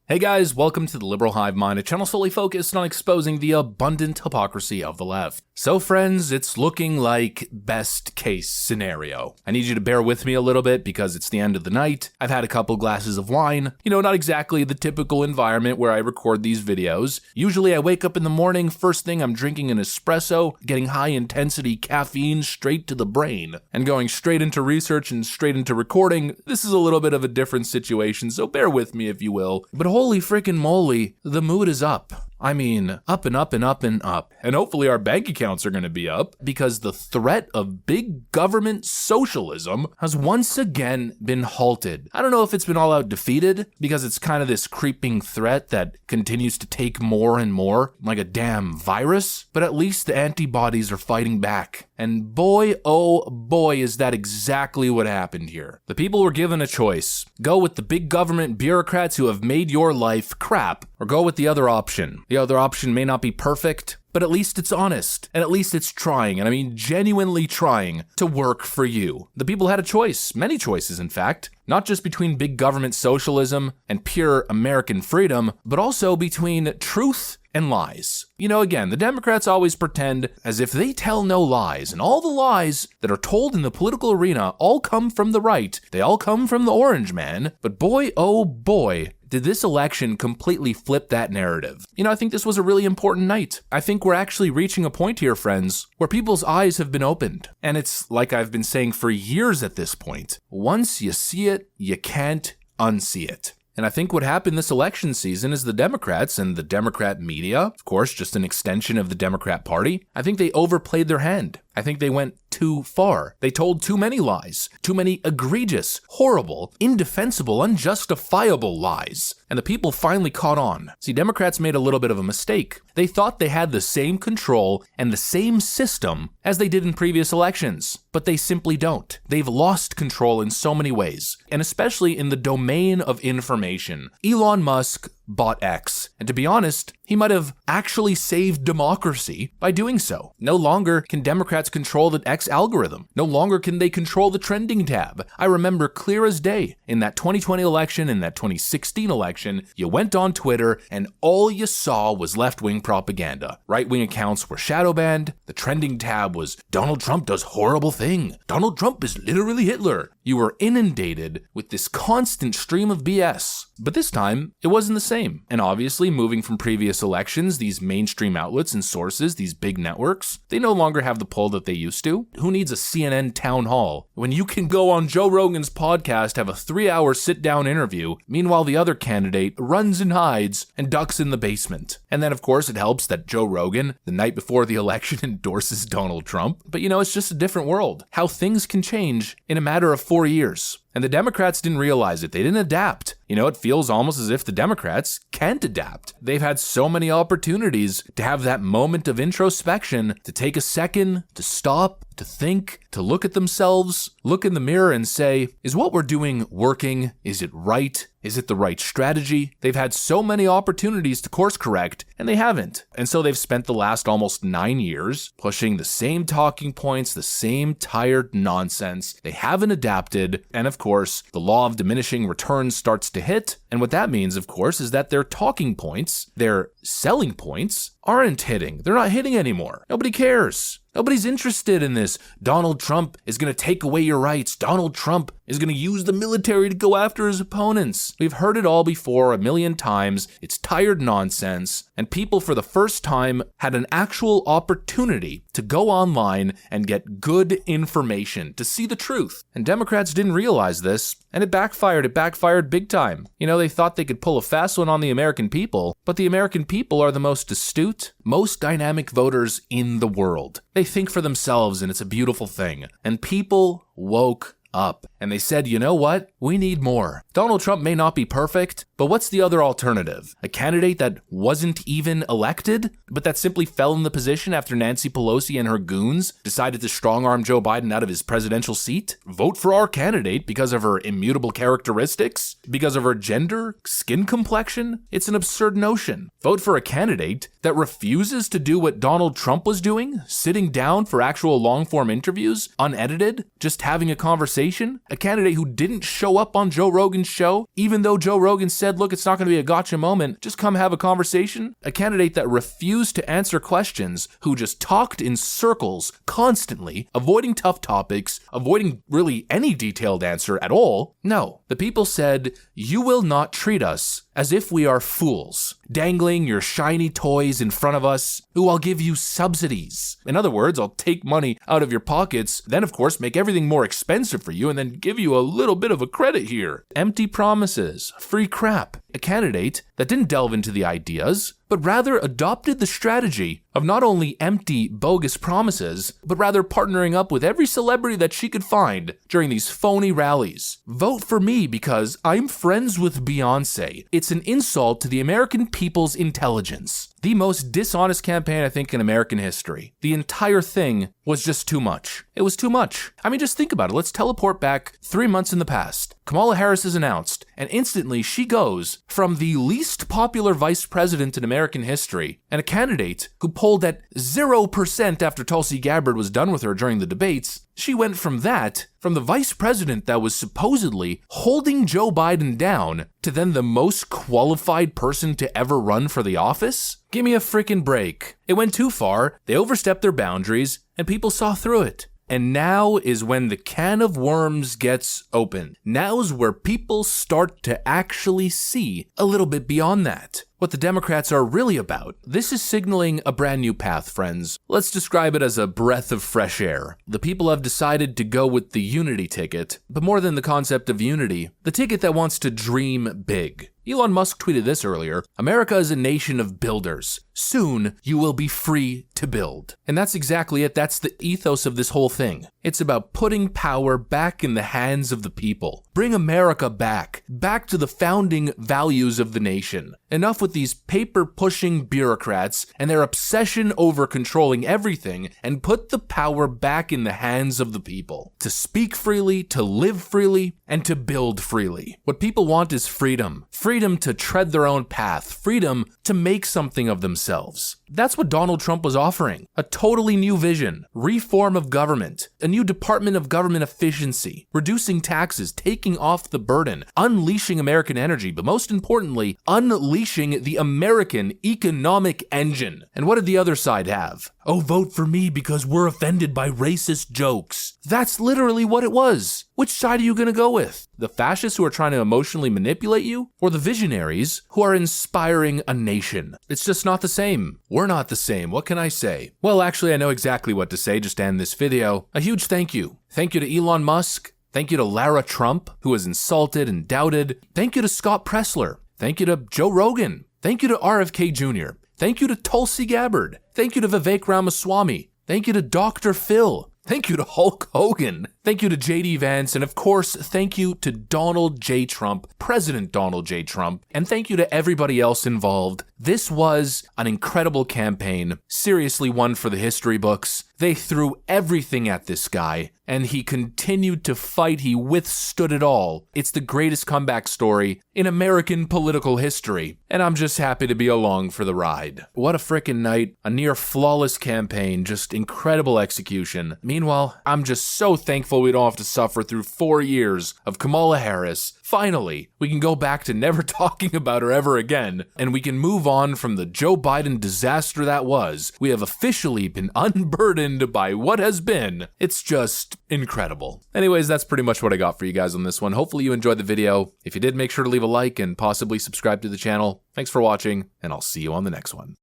Hey guys, welcome to the Liberal Hive Mind, a channel solely focused on exposing the abundant hypocrisy of the left. So friends, it's looking like best case scenario. I need you to bear with me a little bit because it's the end of the night. I've had a couple glasses of wine. Not exactly the typical environment where I record these videos. Usually I wake up in the morning, first thing I'm drinking an espresso, getting high intensity caffeine straight to the brain, and going straight into research and straight into recording. This is a little bit of a different situation, so bear with me if you will. But holy frickin' moly, the mood is up. I mean, up and up and up and up. And hopefully our bank accounts are going to be up because the threat of big government socialism has once again been halted. I don't know if it's been all out defeated because it's kind of this creeping threat that continues to take more and more like a damn virus, but at least the antibodies are fighting back. And boy, oh boy, is that exactly what happened here. The people were given a choice. Go with the big government bureaucrats who have made your life crap, or go with the other option. The other option may not be perfect, but at least it's honest, and at least it's trying, and I mean genuinely trying to work for you. The people had a choice, many choices in fact, not just between big government socialism and pure American freedom, but also between truth and lies. Again, the Democrats always pretend as if they tell no lies, and all the lies that are told in the political arena all come from the right. They all come from the orange man, but boy, oh boy, did this election completely flip that narrative. I think this was a really important night. I think we're actually reaching a point here, friends, where people's eyes have been opened. And it's like I've been saying for years at this point. Once you see it, you can't unsee it. And I think what happened this election season is the Democrats and the Democrat media, of course, just an extension of the Democrat Party, I think they overplayed their hand. I think they went too far. They told too many lies, too many egregious, horrible, indefensible, unjustifiable lies. And the people finally caught on. See, Democrats made a little bit of a mistake. They thought they had the same control and the same system as they did in previous elections, but they simply don't. They've lost control in so many ways, and especially in the domain of information. Elon Musk bought X, and to be honest, he might have actually saved democracy by doing so. No longer can Democrats control the X algorithm. No longer can they control the trending tab. I remember clear as day, in that 2020 election, in that 2016 election, you went on Twitter and all you saw was left-wing propaganda. Right-wing accounts were shadow banned. The trending tab was, Donald Trump does horrible thing. Donald Trump is literally Hitler. You were inundated with this constant stream of BS. But this time, it wasn't the same. And obviously, moving from previous elections, these mainstream outlets and sources, these big networks, they no longer have the pull that they used to. Who needs a CNN town hall when you can go on Joe Rogan's podcast, have a 3-hour sit-down interview, meanwhile the other candidate runs and hides and ducks in the basement? And then, of course, it helps that Joe Rogan, the night before the election, endorses Donald Trump. But it's just a different world. How things can change in a matter of 4 years. And the Democrats didn't realize it. They didn't adapt. It feels almost as if the Democrats can't adapt. They've had so many opportunities to have that moment of introspection, to take a second, to stop, to think, to look at themselves, look in the mirror and say, is what we're doing working? Is it right? Is it the right strategy? They've had so many opportunities to course correct, and they haven't. And so they've spent the last almost 9 years pushing the same talking points, the same tired nonsense. They haven't adapted, and of course, the law of diminishing returns starts to hit. And what that means, of course, is that their talking points, their selling points, aren't hitting. They're not hitting anymore. Nobody cares. Nobody's interested in this. Donald Trump is going to take away your rights. Donald Trump is going to use the military to go after his opponents. We've heard it all before a million times. It's tired nonsense. And people for the first time had an actual opportunity to go online and get good information, to see the truth. And Democrats didn't realize this, and it backfired. It backfired big time. They thought they could pull a fast one on the American people, but the American people are the most astute, most dynamic voters in the world. They think for themselves, and it's a beautiful thing. And people woke up. And they said, you know what? We need more. Donald Trump may not be perfect, but what's the other alternative? A candidate that wasn't even elected, but that simply fell in the position after Nancy Pelosi and her goons decided to strong-arm Joe Biden out of his presidential seat? Vote for our candidate because of her immutable characteristics? Because of her gender? Skin complexion? It's an absurd notion. Vote for a candidate that refuses to do what Donald Trump was doing, sitting down for actual long-form interviews, unedited, just having a conversation? A candidate who didn't show up on Joe Rogan's show, even though Joe Rogan said, look, it's not going to be a gotcha moment, just come have a conversation. A candidate that refused to answer questions, who just talked in circles constantly, avoiding tough topics, avoiding really any detailed answer at all. No, the people said, you will not treat us as if we are fools, dangling your shiny toys in front of us, who I'll give you subsidies. In other words, I'll take money out of your pockets, then of course make everything more expensive for you and then give you a little bit of a credit here. Empty promises, free crap. A candidate that didn't delve into the ideas, but rather adopted the strategy of not only empty, bogus promises, but rather partnering up with every celebrity that she could find during these phony rallies. Vote for me because I'm friends with Beyonce. It's an insult to the American people's intelligence. The most dishonest campaign, I think, in American history. The entire thing was just too much. It was too much. I mean, just think about it. Let's teleport back 3 months in the past. Kamala Harris is announced, and instantly she goes from the least popular vice president in American history and a candidate who polled at 0% after Tulsi Gabbard was done with her during the debates. She went from the vice president that was supposedly holding Joe Biden down, to then the most qualified person to ever run for the office? Give me a freaking break. It went too far, they overstepped their boundaries, and people saw through it. And now is when the can of worms gets open. Now's where people start to actually see a little bit beyond that. What the Democrats are really about. This is signaling a brand new path, friends. Let's describe it as a breath of fresh air. The people have decided to go with the unity ticket, but more than the concept of unity, the ticket that wants to dream big. Elon Musk tweeted this earlier, America is a nation of builders. Soon, you will be free to build. And that's exactly it. That's the ethos of this whole thing. It's about putting power back in the hands of the people. Bring America back to the founding values of the nation. Enough with these paper-pushing bureaucrats and their obsession over controlling everything, and put the power back in the hands of the people. To speak freely, to live freely, and to build freely. What people want is freedom. Freedom to tread their own path. Freedom to make something of themselves. That's what Donald Trump was offering. A totally new vision, reform of government, a new Department of Government efficiency, reducing taxes, taking off the burden, unleashing American energy, but most importantly, unleashing the American economic engine. And what did the other side have? Oh, vote for me because we're offended by racist jokes. That's literally what it was. Which side are you going to go with? The fascists who are trying to emotionally manipulate you? Or the visionaries who are inspiring a nation? It's just not the same. We're not the same. What can I say? Well, actually, I know exactly what to say just to end this video. A huge thank you. Thank you to Elon Musk. Thank you to Lara Trump, who was insulted and doubted. Thank you to Scott Pressler. Thank you to Joe Rogan. Thank you to RFK Jr. Thank you to Tulsi Gabbard. Thank you to Vivek Ramaswamy. Thank you to Dr. Phil. Thank you to Hulk Hogan. Thank you to JD Vance. And of course, thank you to Donald J. Trump, President Donald J. Trump. And thank you to everybody else involved. This was an incredible campaign. Seriously one for the history books. They threw everything at this guy, and he continued to fight. He withstood it all. It's the greatest comeback story in American political history, and I'm just happy to be along for the ride. What a frickin' night. A near flawless campaign, just incredible execution. Meanwhile, I'm just so thankful we don't have to suffer through 4 years of Kamala Harris. Finally, we can go back to never talking about her ever again, and we can move on from the Joe Biden disaster that was. We have officially been unburdened by what has been. It's just incredible. Anyways, that's pretty much what I got for you guys on this one. Hopefully you enjoyed the video. If you did, make sure to leave a like and possibly subscribe to the channel. Thanks for watching, and I'll see you on the next one.